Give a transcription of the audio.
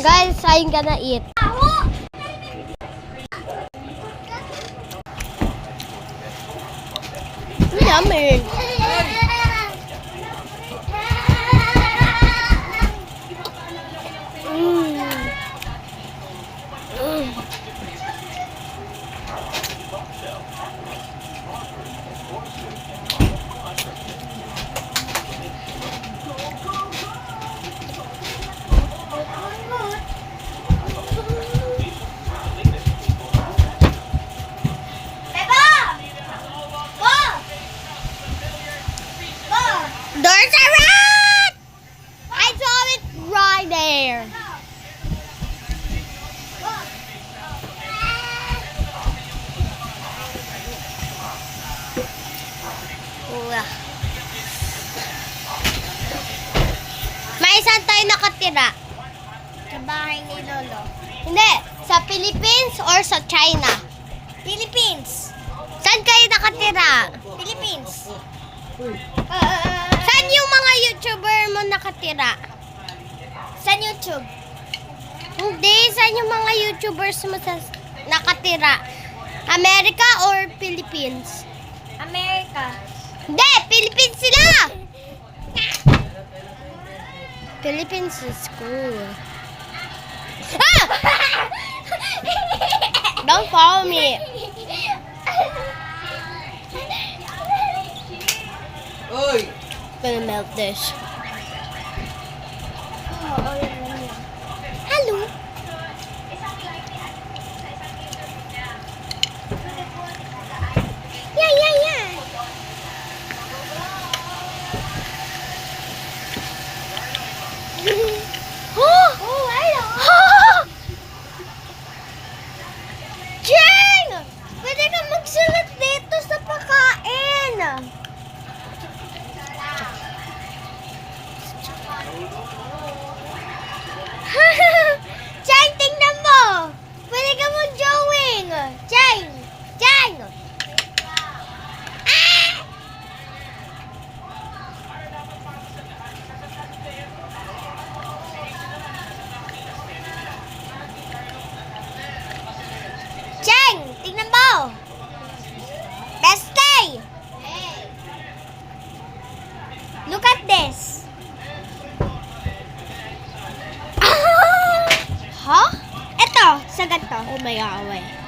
Guys, I'm gonna eat. Yummy. There's a rat! I saw it right there. May saan tayo nakatira? Sa bahay ni Lolo. Hindi, sa Philippines or sa China? Philippines. Saan kayo nakatira? Philippines. Saan yung mga YouTuber mo nakatira? Sa YouTube. Hindi, saan yung mga YouTubers mo nakatira? America or Philippines? America. Hindi, Philippines sila! Philippines is cool. Ah! Don't follow me. Oy! Gonna melt this. Hello. Yeah. Oh, hello. Jeng! Pwede ka magsulat dito sa pagkain. Jeng, tingnan mo. Pwede ka mag-drawing. Jeng! Jeng, tingnan mo. Best day. Look at this. Huh? Ito, sagat to. Oh my God, wait.